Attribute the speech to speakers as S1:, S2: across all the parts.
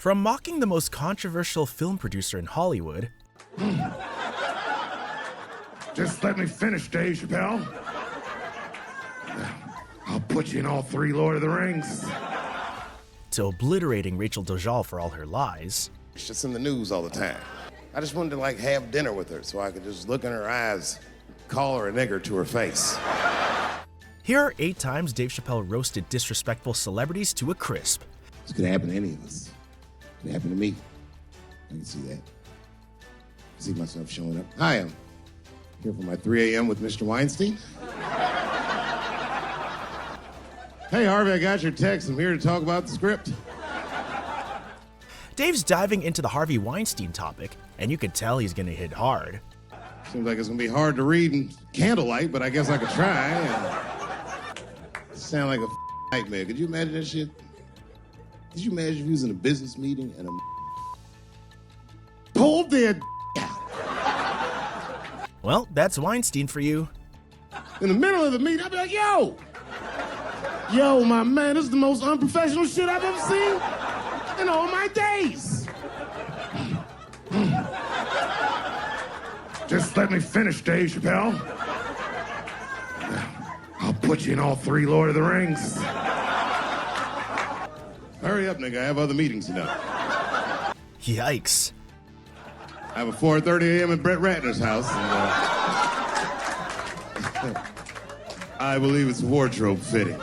S1: From mocking the most controversial film producer in Hollywood,
S2: Just let me finish, Dave Chapelle. I'll put you in all three Lord of the Rings.
S1: to obliterating Rachel Dolezal for all her lies,
S3: It's just in the news all the time. I just wanted to have dinner with her so I could just look in her eyes, call her a nigger to her face.
S1: here are 8 times Dave Chappelle roasted disrespectful celebrities to a crisp.
S3: This could happen to any of us. It could happen to me. I can see that. I see myself showing up. Hi, I'm here for my 3 a.m. with Mr. Weinstein. Hey, Harvey, I got your text. I'm here to talk about the script.
S1: Dave's diving into the Harvey Weinstein topic, and you could tell he's gonna hit hard.
S3: Seems like it's gonna be hard to read in candlelight, but I guess I could try. And sound like a nightmare. Could you imagine that shit? Could you imagine if you was in a business meeting and a pulled their out
S1: Well, that's Weinstein for you.
S3: in the middle of the meeting? I'd be like, yo, my man, this is the most unprofessional shit I've ever seen in all my days.
S2: Just let me finish, Dave Chapelle. I'll put you in all three Lord of the Rings.
S3: Hurry up, nigga. I have other meetings tonight.
S1: Yikes.
S3: I have a 4:30 a.m. at Brett Ratner's house. And, I believe it's wardrobe fitting.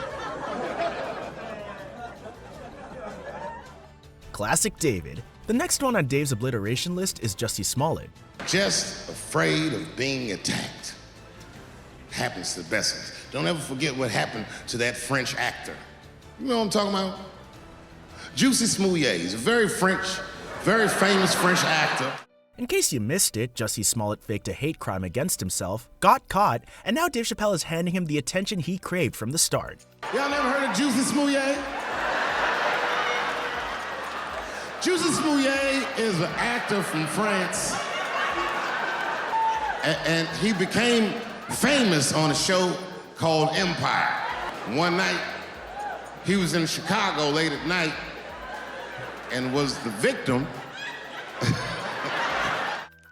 S1: Classic David. The next one on Dave's obliteration list is Jussie Smollett.
S3: Just afraid of being attacked. Happens to the best of us. Don't ever forget what happened to that French actor. You know what I'm talking about? Juicy Smouillet. He's a very famous French actor.
S1: In case you missed it, Jussie Smollett faked a hate crime against himself, got caught, and now Dave Chappelle is handing him the attention he craved from the start.
S3: Y'all never heard of Juicy Smouillet? Juicy Smouillet is an actor from France. And he became famous on a show called Empire. One night, he was in Chicago late at night and was the victim.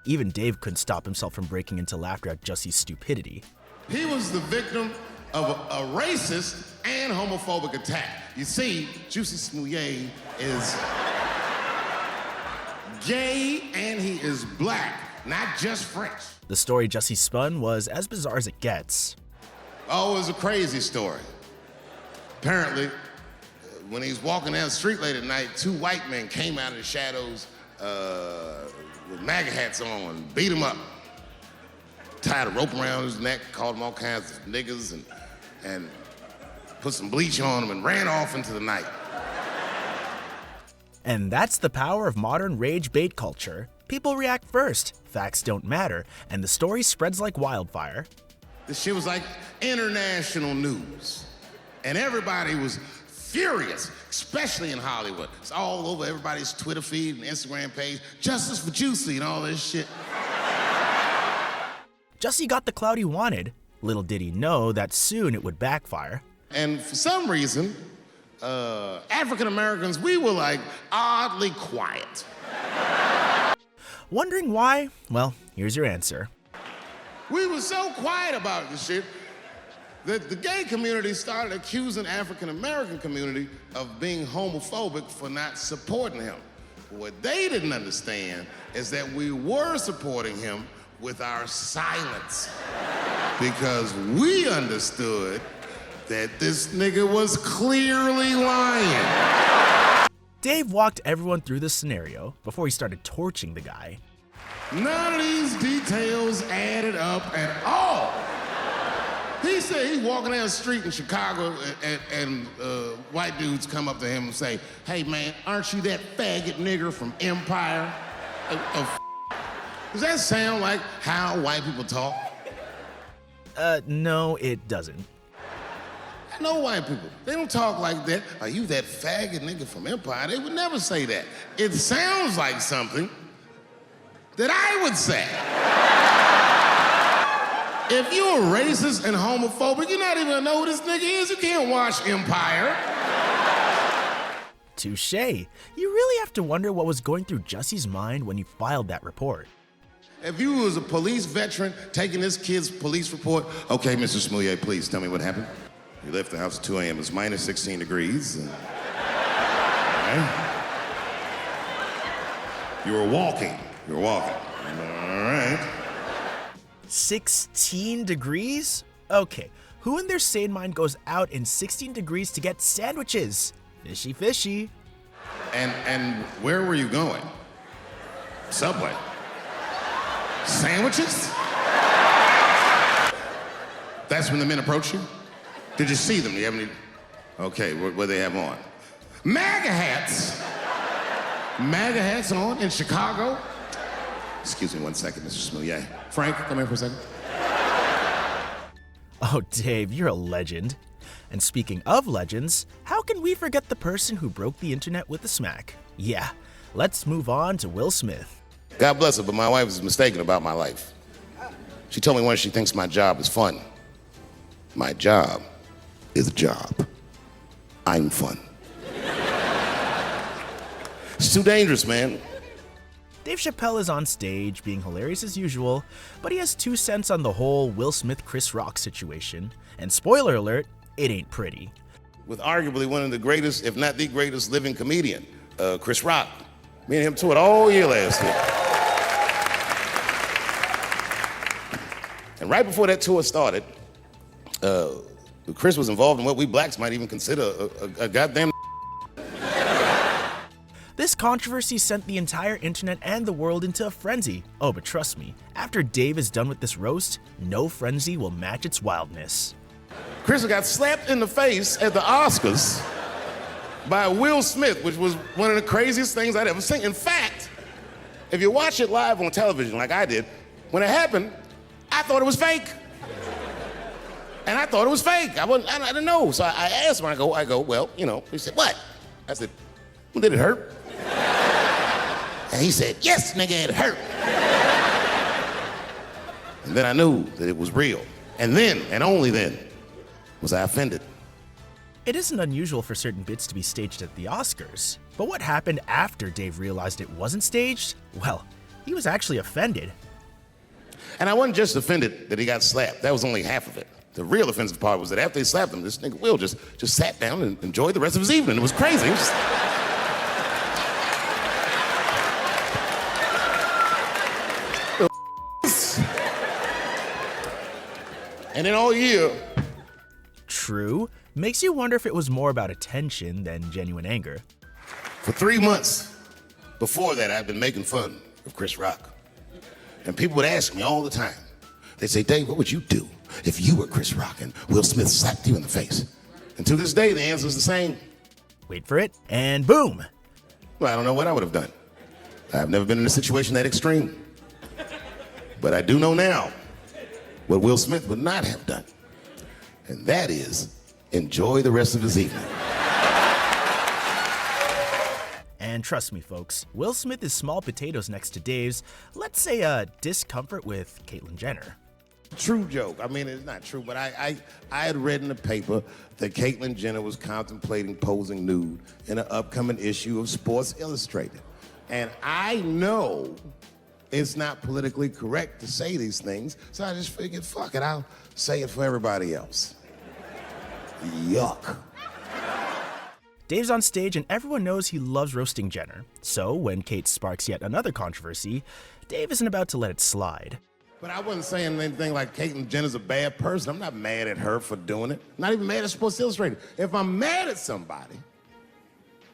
S1: Even Dave couldn't stop himself from breaking into laughter at Jussie's stupidity.
S3: He was the victim of a racist and homophobic attack. You see, Juicy Smouillet is gay and he is black, not just French.
S1: The story Jussie spun was as bizarre as it gets.
S3: Oh, it was a crazy story. Apparently, when he was walking down the street late at night, 2 white men came out of the shadows with MAGA hats on and beat him up. Tied a rope around his neck, called him all kinds of niggas, and put some bleach on him and ran off into the night.
S1: And that's the power of modern rage bait culture. People react first, facts don't matter, and the story spreads like wildfire.
S3: This shit was like international news. And everybody was furious, especially in Hollywood. It's all over everybody's Twitter feed and Instagram page. Justice for Juicy and all this shit.
S1: Jussie got the clout he wanted. Little did he know that soon it would backfire.
S3: And for some reason, African Americans, we were oddly quiet.
S1: Wondering why? Well, here's your answer.
S3: We were so quiet about this shit that the gay community started accusing African American community of being homophobic for not supporting him. What they didn't understand is that we were supporting him with our silence because we understood that this nigga was clearly lying.
S1: Dave walked everyone through the scenario before he started torching the guy.
S3: None of these details added up at all. He said he's walking down the street in Chicago and white dudes come up to him and say, "Hey man, aren't you that faggot nigger from Empire?" Does that sound like how white people talk?
S1: No, it doesn't.
S3: I know white people. They don't talk like that. Are you that faggot nigga from Empire? They would never say that. It sounds like something that I would say. If you're racist and homophobic, you're not even gonna know who this nigga is. You can't watch Empire.
S1: Touché. You really have to wonder what was going through Jussie's mind when he filed that report.
S3: If you was a police veteran taking this kid's police report, okay, Mr. Smouillet, please tell me what happened. You left the house at 2 a.m. It's minus 16 degrees. Right. You were walking. All right.
S1: 16 degrees? Okay, who in their sane mind goes out in 16 degrees to get sandwiches? Fishy, fishy.
S3: And where were you going? Subway. Sandwiches? That's when the men approached you? Did you see them? Do you have any? Okay, what they have on? MAGA hats. MAGA hats on in Chicago. Excuse me 1 second, Mr. Smouillet. Frank, come here for a second.
S1: Oh, Dave, you're a legend. And speaking of legends, how can we forget the person who broke the internet with a smack? Yeah, let's move on to Will Smith.
S3: God bless her, but my wife is mistaken about my life. She told me once she thinks my job is fun. My job is a job. I'm fun. It's too dangerous, man.
S1: Dave Chapelle is on stage, being hilarious as usual, but he has 2 cents on the whole Will Smith-Chris Rock situation. And spoiler alert, it ain't pretty.
S3: With arguably one of the greatest, if not the greatest living comedian, Chris Rock. Me and him toured all year last year. And right before that tour started, Chris was involved in what we blacks might even consider a goddamn.
S1: This controversy sent the entire internet and the world into a frenzy. Oh, but trust me, after Dave is done with this roast, no frenzy will match its wildness.
S3: Chris got slapped in the face at the Oscars by Will Smith, which was one of the craziest things I'd ever seen. In fact, if you watch it live on television like I did, when it happened, I thought it was fake. And I thought it was fake. I didn't know. So I asked him, I go, well, you know. He said, what? I said, well, did it hurt? And he said, yes, nigga, it hurt. And then I knew that it was real. And then, and only then, was I offended.
S1: It isn't unusual for certain bits to be staged at the Oscars. But what happened after Dave realized it wasn't staged? Well, he was actually offended.
S3: And I wasn't just offended that he got slapped. That was only half of it. The real offensive part was that after they slapped him, this nigga Will just sat down and enjoyed the rest of his evening. It was crazy. It was just... And then all year.
S1: True. Makes you wonder if it was more about attention than genuine anger.
S3: For 3 months before that, I'd been making fun of Chris Rock. And people would ask me all the time. They'd say, Dave, what would you do if you were Chris Rock and Will Smith slapped you in the face? And to this day, the answer is the same.
S1: Wait for it, and boom.
S3: Well, I don't know what I would have done. I've never been in a situation that extreme. But I do know now what Will Smith would not have done. And that is enjoy the rest of his evening.
S1: And trust me, folks, Will Smith is small potatoes next to Dave's, let's say, discomfort with Caitlyn Jenner.
S3: True joke. I mean, it's not true, but I had read in the paper that Caitlyn Jenner was contemplating posing nude in an upcoming issue of Sports Illustrated. And I know it's not politically correct to say these things, so I just figured, fuck it, I'll say it for everybody else. Yuck.
S1: Dave's on stage and everyone knows he loves roasting Jenner. So when Kate sparks yet another controversy, Dave isn't about to let it slide.
S3: But I wasn't saying anything like Caitlyn Jenner's a bad person. I'm not mad at her for doing it. Not even mad at Sports Illustrated. If I'm mad at somebody,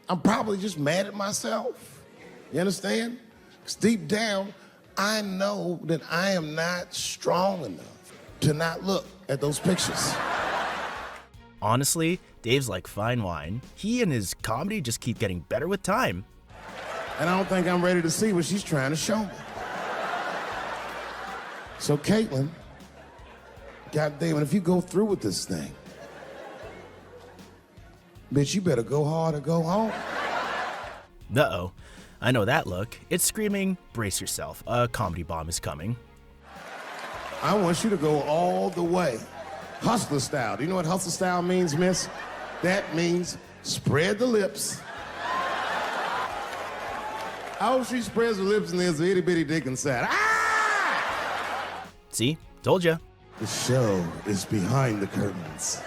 S3: I'm probably just mad at myself. You understand? Because deep down, I know that I am not strong enough to not look at those pictures.
S1: Honestly, Dave's like fine wine. He and his comedy just keep getting better with time.
S3: And I don't think I'm ready to see what she's trying to show me. So Caitlyn, goddamn it, if you go through with this thing, bitch, you better go hard or go home.
S1: Uh-oh. I know that look. It's screaming, brace yourself, a comedy bomb is coming.
S3: I want you to go all the way. Hustler style. Do you know what hustler style means, miss? That means spread the lips, All she spreads her lips and there's an itty bitty dick inside. Ah!
S1: See? Told ya.
S2: The show is behind the curtains.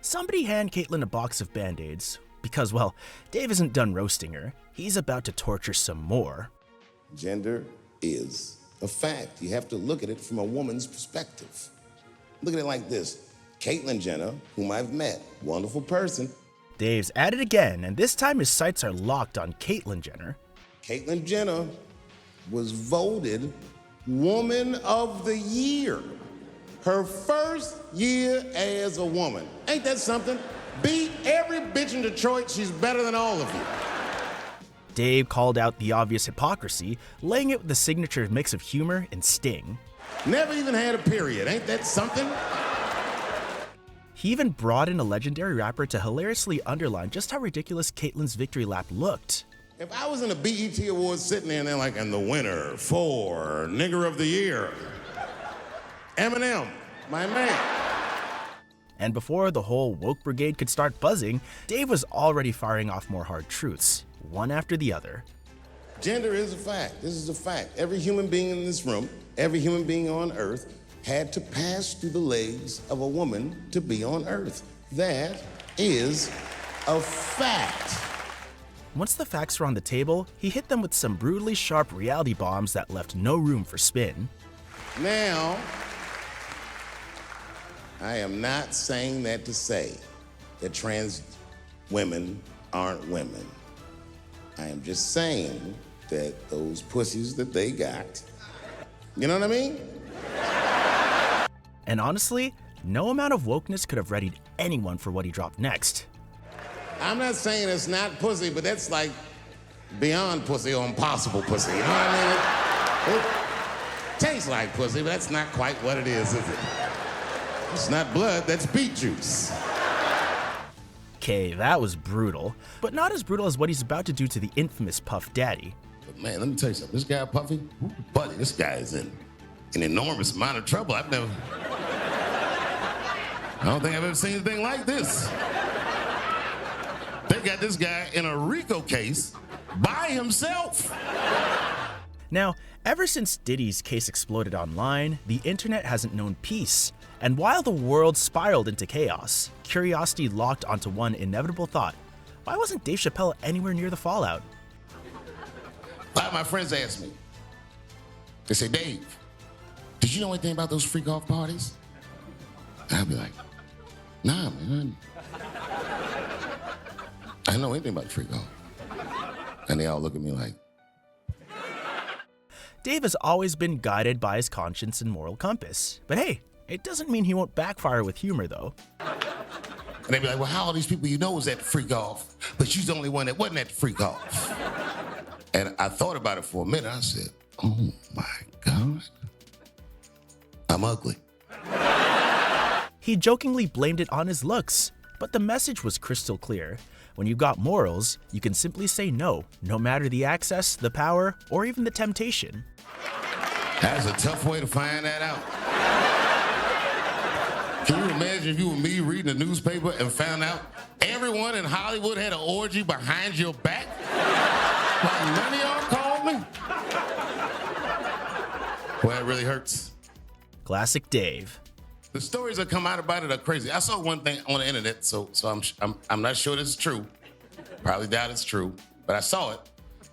S1: Somebody hand Caitlyn a box of Band-Aids. Because, well, Dave isn't done roasting her. He's about to torture some more.
S4: Gender is a fact. You have to look at it from a woman's perspective. Look at it like this. Caitlyn Jenner, whom I've met, wonderful person.
S1: Dave's at it again, and this time his sights are locked on Caitlyn Jenner.
S4: Caitlyn Jenner was voted Woman of the Year. Her first year as a woman. Ain't that something? Beat every bitch in Detroit. She's better than all of you.
S1: Dave called out the obvious hypocrisy, laying it with a signature mix of humor and sting.
S4: Never even had a period. Ain't that something?
S1: He even brought in a legendary rapper to hilariously underline just how ridiculous Caitlyn's victory lap looked.
S4: If I was in a BET Awards sitting there and they're like, and the winner for Nigger of the Year, Eminem, my man.
S1: And before the whole woke brigade could start buzzing, Dave was already firing off more hard truths, one after the other.
S4: Gender is a fact. This is a fact. Every human being in this room, every human being on earth had to pass through the legs of a woman to be on earth. That is a fact.
S1: Once the facts were on the table, he hit them with some brutally sharp reality bombs that left no room for spin.
S4: Now, I am not saying that to say that trans women aren't women. I am just saying that those pussies that they got, you know what I mean?
S1: And honestly, no amount of wokeness could have readied anyone for what he dropped next.
S4: I'm not saying it's not pussy, but that's like beyond pussy or impossible pussy, you know what I mean? It tastes like pussy, but that's not quite what it is it? It's not blood, that's beet juice.
S1: Okay, that was brutal, but not as brutal as what he's about to do to the infamous Puff Daddy.
S4: But man, let me tell you something. This guy, Puffy, buddy, this guy is in an enormous amount of trouble. I don't think I've ever seen anything like this. They got this guy in a RICO case by himself.
S1: Now, ever since Diddy's case exploded online, the internet hasn't known peace. And while the world spiraled into chaos, curiosity locked onto one inevitable thought. Why wasn't Dave Chapelle anywhere near the fallout?
S4: A lot of my friends ask me, they say, Dave, did you know anything about those freak-off parties? And I'll be like, nah, man. I don't know anything about freak-off. And they all look at me like.
S1: Dave has always been guided by his conscience and moral compass. But hey, it doesn't mean he won't backfire with humor, though.
S4: And they'd be like, well, how all these people you know was at the freak-off, but she's the only one that wasn't at the freak-off? And I thought about it for a minute. I said, oh, my God. I'm ugly.
S1: He jokingly blamed it on his looks, but the message was crystal clear. When you've got morals, you can simply say no, no matter the access, the power, or even the temptation.
S4: That's a tough way to find that out. Can you imagine if you were me reading the newspaper and found out everyone in Hollywood had an orgy behind your back? Like none of y'all called me? Well, it really hurts.
S1: Classic Dave.
S4: The stories that come out about it are crazy. I saw one thing on the internet, so I'm not sure this is true. Probably doubt it's true, but I saw it.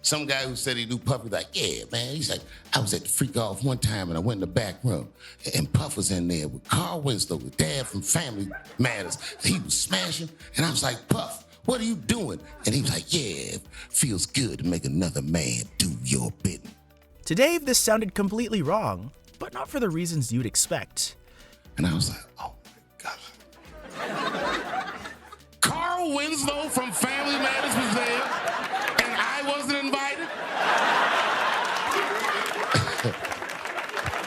S4: Some guy who said he knew Puffy, like, yeah, man. He's like, I was at the freak off one time and I went in the back room and Puff was in there with Carl Winslow, with Dad from Family Matters. He was smashing and I was like, Puff, what are you doing? And he was like, yeah, it feels good to make another man do your bidding.
S1: To Dave, this sounded completely wrong, but not for the reasons you'd expect.
S4: And I was like, oh my God. Carl Winslow from Family Matters was there, and I wasn't invited?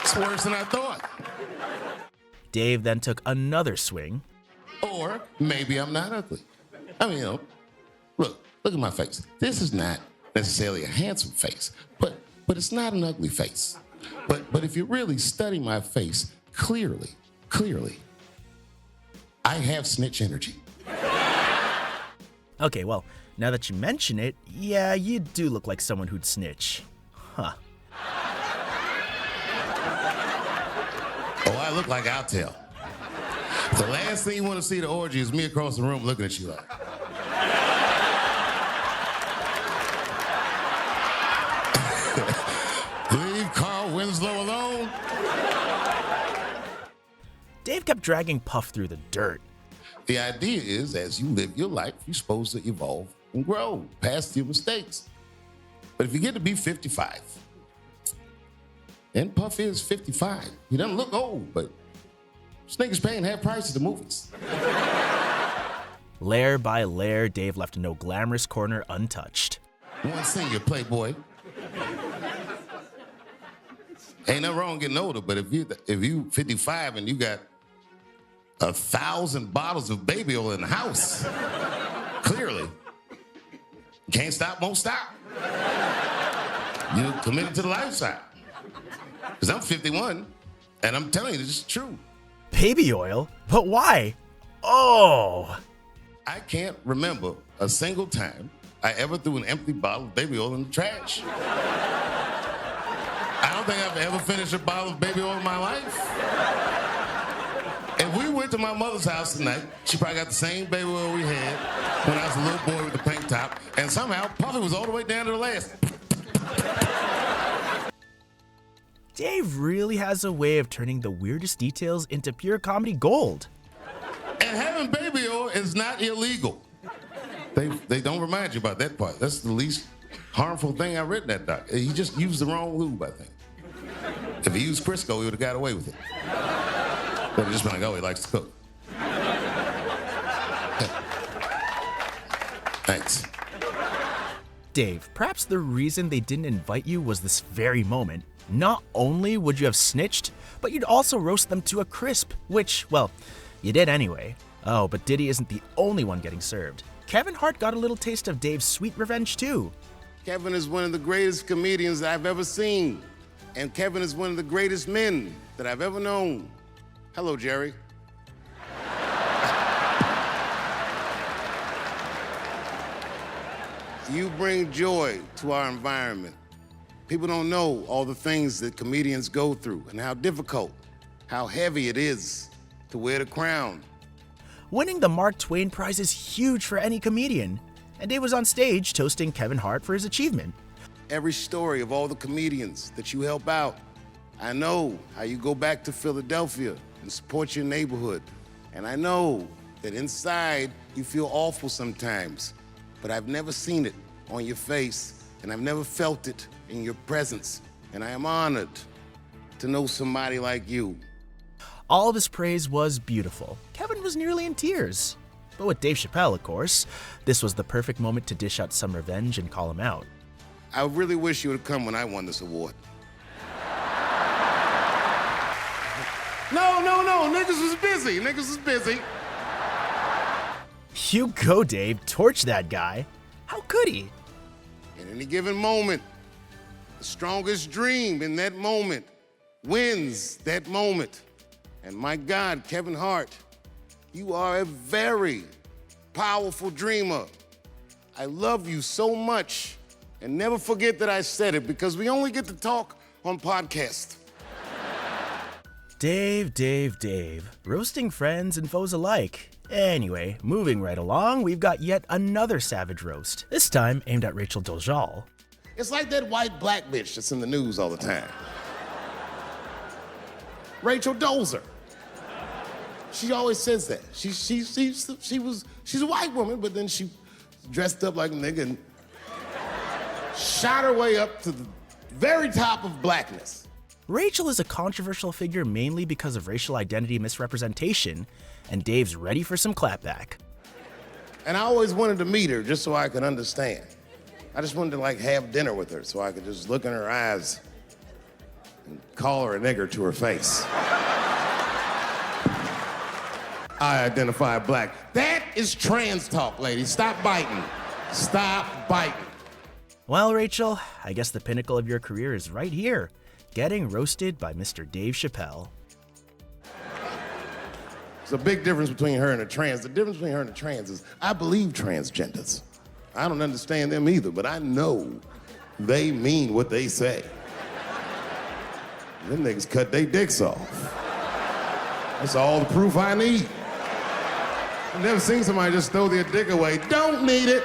S4: It's worse than I thought.
S1: Dave then took another swing.
S4: Or maybe I'm not ugly. I mean, look at my face. This is not necessarily a handsome face, but it's not an ugly face. But if you really study my face clearly, I have snitch energy.
S1: Okay, well, Now that you mention it, yeah, you do look like someone who'd snitch. Huh.
S4: Oh, I look like I'll tell. The last thing you want to see at the orgy is me across the room looking at you like. Leave Carl Winslow alone.
S1: Dave kept dragging Puff through the dirt.
S4: The idea is, as you live your life, you're supposed to evolve and grow past your mistakes. But if you get to be 55, and Puff is 55, he doesn't look old, but this nigga's paying half price at the movies.
S1: Layer by layer, Dave left no glamorous corner untouched.
S4: One senior Playboy. Ain't nothing wrong getting older, but if you 55 and you got 1,000 bottles of baby oil in the house, clearly, can't stop, won't stop. You're committed to the lifestyle. Because I'm 51, and I'm telling you, this is true.
S1: Baby oil? But why? Oh!
S4: I can't remember a single time I ever threw an empty bottle of baby oil in the trash. I don't think I've ever finished a bottle of baby oil in my life. If we went to my mother's house tonight, she probably got the same baby oil we had when I was a little boy with the pink top, and somehow Puffy was all the way down to the last.
S1: Dave really has a way of turning the weirdest details into pure comedy gold.
S4: And having baby oil is not illegal. They don't remind you about that part. That's the least harmful thing I read in that doc. He just used the wrong lube, I think. If he used Crisco, he would have got away with it. But he just been like, oh, he likes to cook. Thanks.
S1: Dave, perhaps the reason they didn't invite you was this very moment. Not only would you have snitched, but you'd also roast them to a crisp, which, well, you did anyway. Oh, but Diddy isn't the only one getting served. Kevin Hart got a little taste of Dave's sweet revenge too.
S3: Kevin is one of the greatest comedians that I've ever seen. And Kevin is one of the greatest men that I've ever known. Hello, Jerry. You bring joy to our environment. People don't know all the things that comedians go through and how difficult, how heavy it is to wear the crown.
S1: Winning the Mark Twain Prize is huge for any comedian, and Dave was on stage toasting Kevin Hart for his achievement.
S3: Every story of all the comedians that you help out, I know how you go back to Philadelphia and support your neighborhood. And I know that inside you feel awful sometimes, but I've never seen it on your face, and I've never felt it in your presence. And I am honored to know somebody like you.
S1: All of his praise was beautiful. Kevin was nearly in tears. But with Dave Chapelle, of course, this was the perfect moment to dish out some revenge and call him out.
S3: I really wish you would have come when I won this award. No, niggas was busy.
S1: You go, Dave. Torch that guy. How could he?
S3: In any given moment, the strongest dream in that moment wins that moment. And my God, Kevin Hart, you are a very powerful dreamer. I love you so much. And never forget that I said it, because we only get to talk on podcasts.
S1: Dave. Roasting friends and foes alike. Anyway, moving right along, we've got yet another savage roast. This time aimed at Rachel Dolezal.
S3: It's like that white black bitch that's in the news all the time. Rachel Dolezal. She always says that. She's a white woman, but then she dressed up like a nigga and shot her way up to the very top of blackness.
S1: Rachel is a controversial figure mainly because of racial identity misrepresentation, and Dave's ready for some clapback.
S3: And I always wanted to meet her just so I could understand. I just wanted to have dinner with her so I could just look in her eyes and call her a nigger to her face. I identify black. That is trans talk, ladies. Stop biting. Stop biting.
S1: Well, Rachel, I guess the pinnacle of your career is right here, getting roasted by Mr. Dave Chapelle.
S3: There's a big difference between her and a trans. The difference between her and a trans is I believe transgenders. I don't understand them either, but I know they mean what they say. Them niggas cut their dicks off. That's all the proof I need. I've never seen somebody just throw their dick away. Don't need it.